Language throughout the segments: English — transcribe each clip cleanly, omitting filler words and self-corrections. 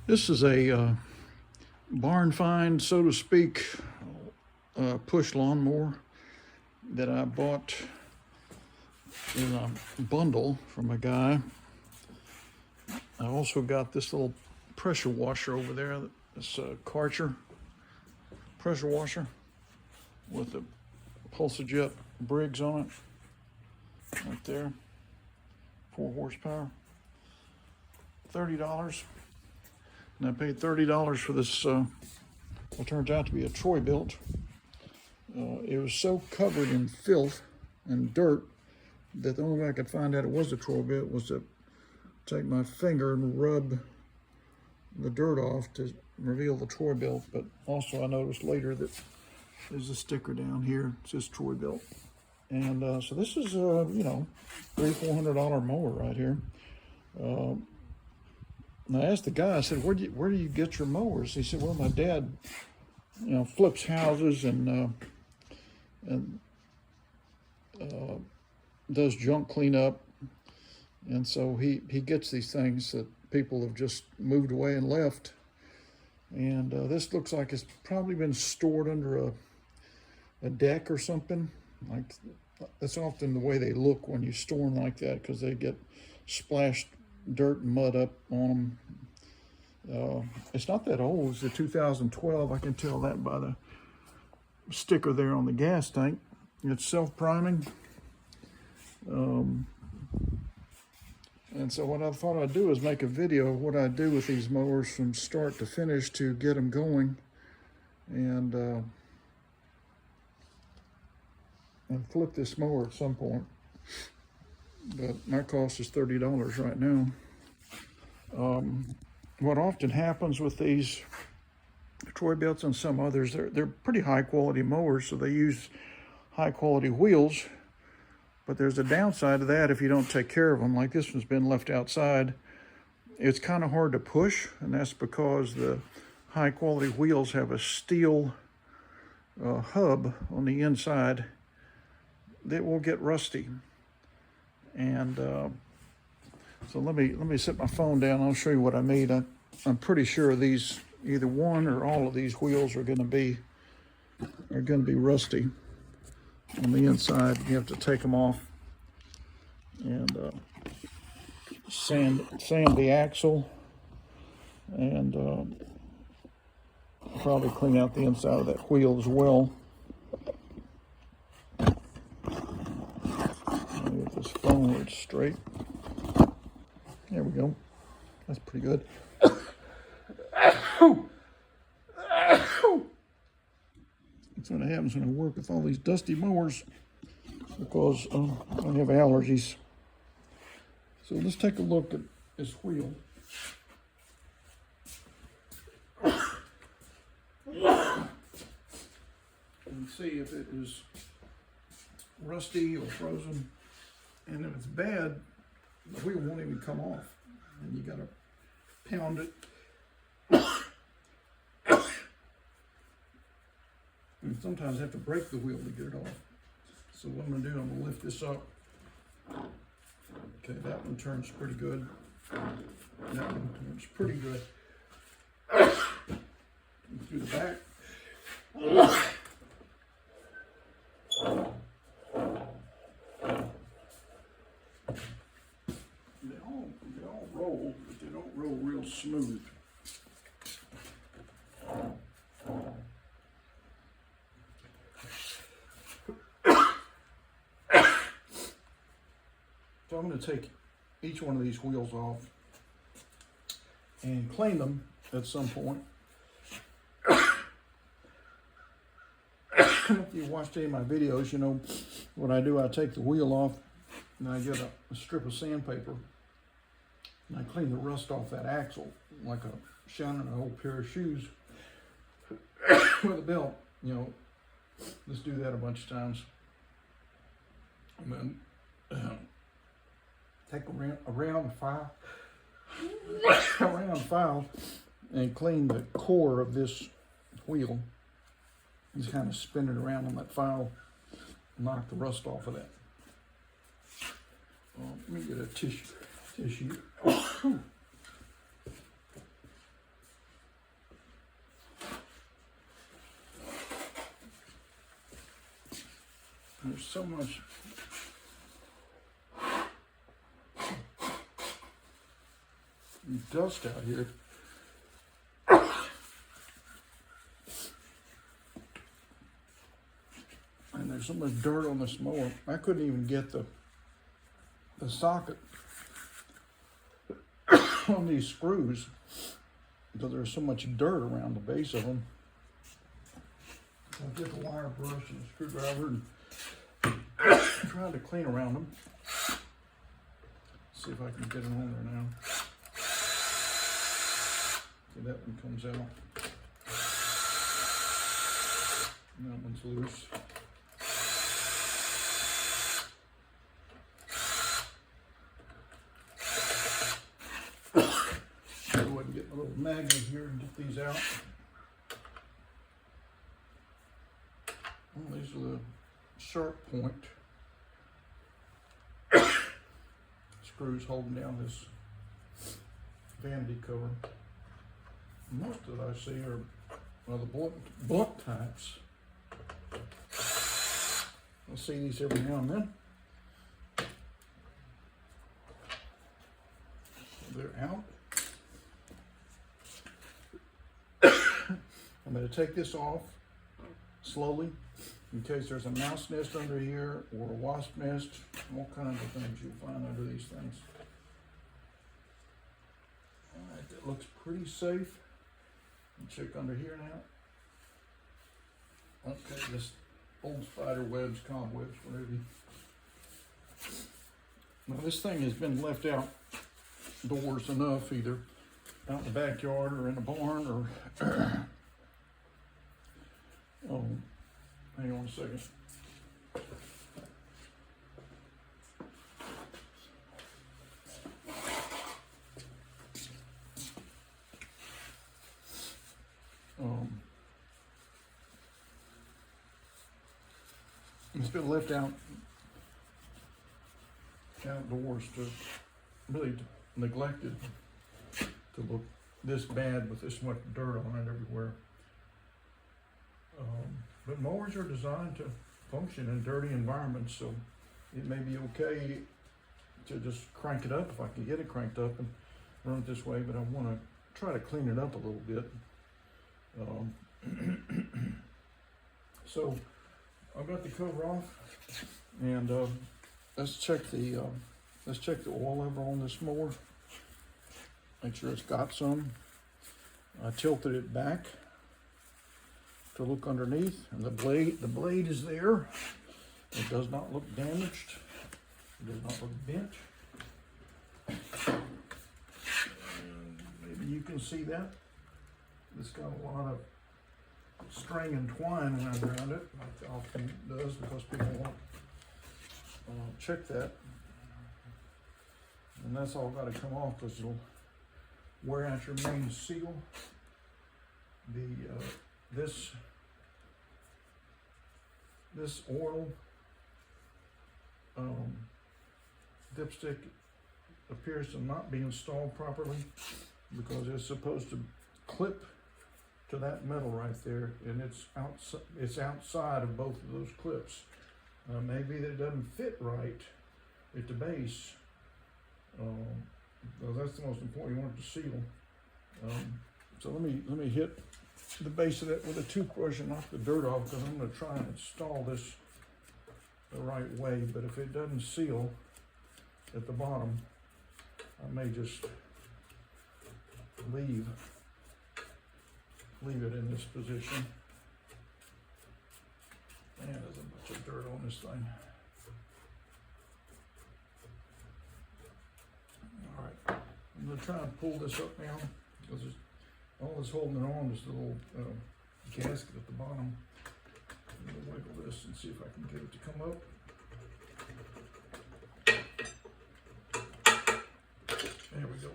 This is a barn find, so to speak, push lawnmower that I bought in a bundle from a guy. I also got this little pressure washer over there. This Karcher pressure washer with the Pulsajet Briggs on it, right there, 4 horsepower, $30. And I paid $30 for this, what turns out to be a Troybilt. It was so covered in filth and dirt that the only way I could find out it was a Troybilt was to take my finger and rub the dirt off to reveal the Troybilt. But also I noticed later that there's a sticker down here. It says Troybilt. And so this is a, you know, $300-400 mower right here. And I asked the guy, I said, where do you get your mowers? He said, well, my dad, you know, flips houses and does junk cleanup. And so he gets these things that people have just moved away and left. And this looks like it's probably been stored under a deck or something. Like, that's often the way they look when you store them like that, because they get splashed dirt and mud up on them. It's not that old. It's a 2012. I can tell that by the sticker there on the gas tank. It's self-priming. And so what I thought I'd do is make a video of what I do with these mowers from start to finish to get them going, and flip this mower at some point. But my cost is $30 right now. What often happens with these Troybilts and some others, they're pretty high quality mowers, so they use high quality wheels. But there's a downside to that if you don't take care of them. Like this one's been left outside. It's kind of hard to push, and that's because the high quality wheels have a steel hub on the inside that will get rusty. And so let me set my phone down. I'll show you what I made. I'm pretty sure these, either one or all of these wheels are going to be rusty on the inside. You have to take them off and sand the axle, and probably clean out the inside of that wheel as well. Get this phone straight. There we go. That's pretty good. That's what happens when I work with all these dusty mowers, because I have allergies. So let's take a look at this wheel. And see if it is rusty or frozen. And if it's bad, the wheel won't even come off. And you gotta pound it. And sometimes I have to break the wheel to get it off. So what I'm gonna do, I'm gonna lift this up. Okay, that one turns pretty good. That one turns pretty good. And through the back. They all roll, but they don't roll real smooth. So I'm going to take each one of these wheels off and clean them at some point. If you watched any of my videos, you know what I do. I take the wheel off and I get a strip of sandpaper and I clean the rust off that axle like a shining an old pair of shoes with a belt. You know, let's do that a bunch of times. And then take a round file and clean the core of this wheel. Just kind of spin it around on that file, knock the rust off of that. Let me get a tissue. There's so much dust out here. And there's so much dirt on this mower. I couldn't even get the socket on these screws because there's so much dirt around the base of them. I'll get the wire brush and the screwdriver and try to clean around them. See if I can get it on there now. See, that one comes out. And that one's loose. Go ahead and get my little magnet here and get these out. Well, these are the sharp point screws holding down this vanity cover. Most of it I see are, well, the blunt types. I see these every now and then. They're out. I'm going to take this off slowly in case there's a mouse nest under here or a wasp nest, all kinds of things you'll find under these things. All right, that looks pretty safe. Check under here now. Okay, this old spider webs, cobwebs, whatever. Now this thing has been left out doors enough, either out in the backyard or in the barn or oh, hang on a second. It's been left outdoors to really neglected to look this bad with this much dirt on it everywhere. But mowers are designed to function in dirty environments, so it may be okay to just crank it up if I can get it cranked up and run it this way, but I want to try to clean it up a little bit. So I've got the cover off, and let's check the oil level on this mower. Make sure it's got some. I tilted it back to look underneath, and the blade is there. It does not look damaged. It does not look bent. And maybe you can see that. It's got a lot of string and twine around it, like it often does, because people won't check that. And that's all got to come off because it'll wear out your main seal. This oil dipstick appears to not be installed properly because it's supposed to clip to that metal right there, and it's outside of both of those clips. Maybe that it doesn't fit right at the base. Well, that's the most important. You want it to seal. So let me hit the base of it with a toothbrush and knock the dirt off, because I'm going to try and install this the right way. But if it doesn't seal at the bottom, I may just leave it in this position. Man, there's a bunch of dirt on this thing. All right, I'm going to try and pull this up now, because all that's holding it on is the little gasket at the bottom. I'm going to wiggle this and see if I can get it to come up. There we go.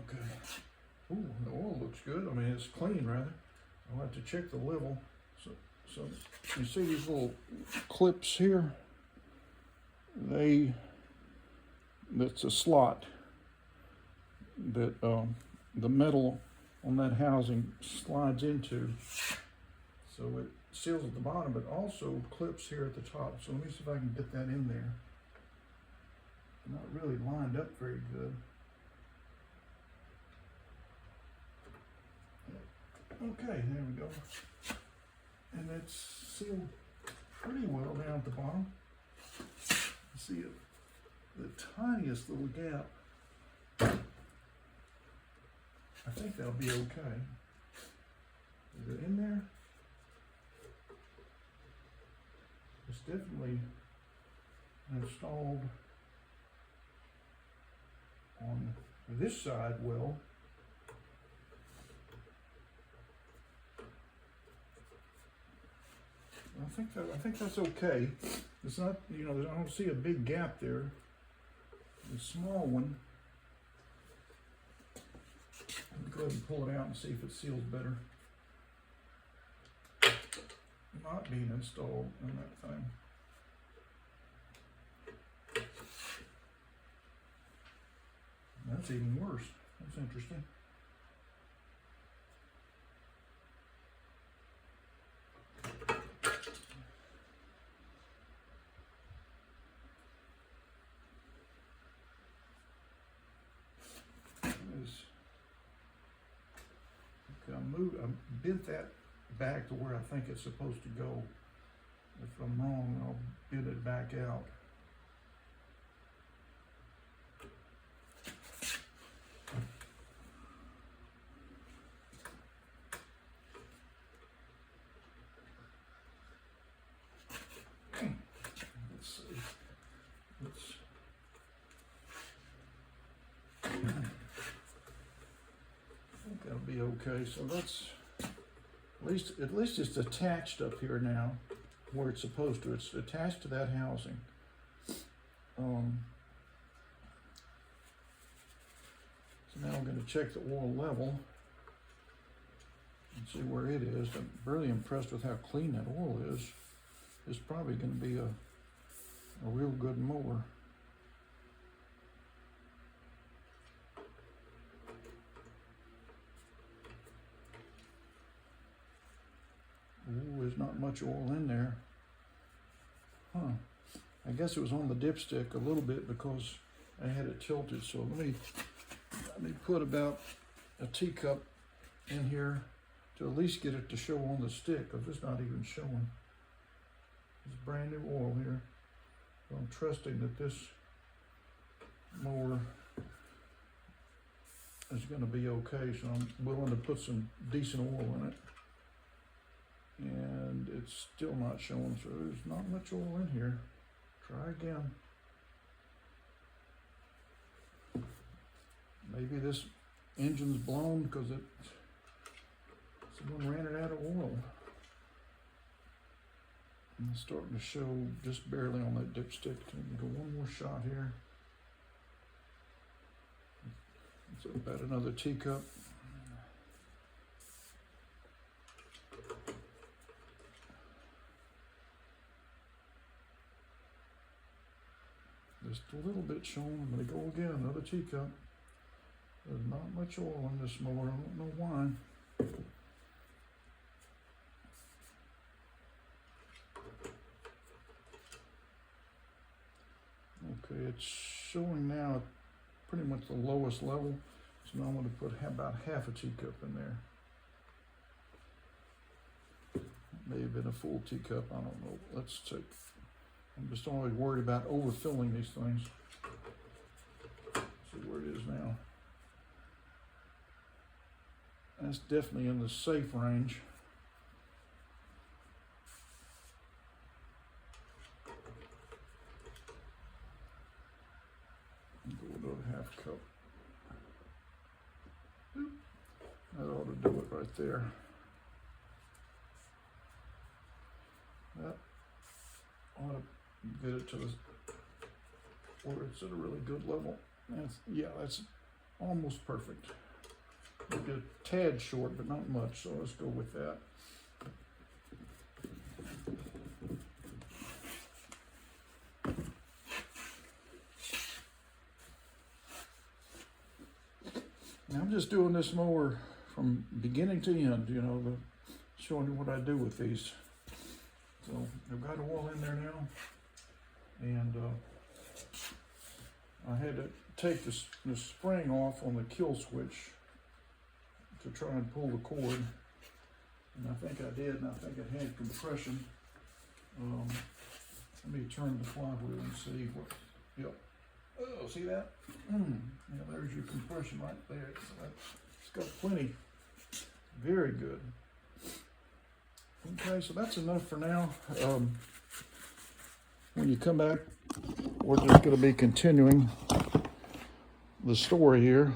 Okay. Ooh, the oil looks good. I mean, it's clean, rather. I'll have to check the level. So you see these little clips here? That's a slot that the metal on that housing slides into. So seals at the bottom, but also clips here at the top. So let me see if I can get that in there. Not really lined up very good. Okay, there we go. And it's sealed pretty well down at the bottom. See it, the tiniest little gap. I think that'll be okay. Is it in there? It's definitely installed on this side well. I think that's okay. It's not, you know, I don't see a big gap there. A small one. Let me go ahead and pull it out and see if it seals better. Not being installed in that thing. That's even worse. That's interesting. I bent that back to where I think it's supposed to go. If I'm wrong, I'll bend it back out. Let's see. I think that'll be okay. So that's at least it's attached up here now, where it's supposed to. It's attached to that housing. So now I'm going to check the oil level and see where it is. I'm really impressed with how clean that oil is. It's probably going to be a real good mower. Ooh, there's not much oil in there. Huh. I guess it was on the dipstick a little bit because I had it tilted. So let me put about a teacup in here to at least get it to show on the stick, because it's not even showing. It's brand new oil here. So I'm trusting that this mower is going to be okay. So I'm willing to put some decent oil in it. And it's still not showing, so there's not much oil in here. Try again. Maybe this engine's blown because someone ran it out of oil. And it's starting to show just barely on that dipstick. Go one more shot here. It's about another teacup. Just a little bit showing. I'm going to go again, another teacup. There's not much oil in this mower. I don't know why. Okay, it's showing now at pretty much the lowest level. So now I'm going to put about half a teacup in there. May have been a full teacup. I don't know. Let's take. I'm just always worried about overfilling these things. Let's see where it is now. That's definitely in the safe range. Go another half cup. That ought to do it right there. That ought to get it to where it's at a really good level. That's almost perfect. Maybe a tad short, but not much, so let's go with that. Now I'm just doing this mower from beginning to end, you know, showing you what I do with these. So I've got oil in there now, and I had to take the spring off on the kill switch to try and pull the cord, and I think I did, and I think it had compression. Let me turn the flywheel and see what, yep. Oh, see that? Yeah, there's your compression right there. So it's got plenty. Very good. Okay, so that's enough for now. When you come back, we're just going to be continuing the story here.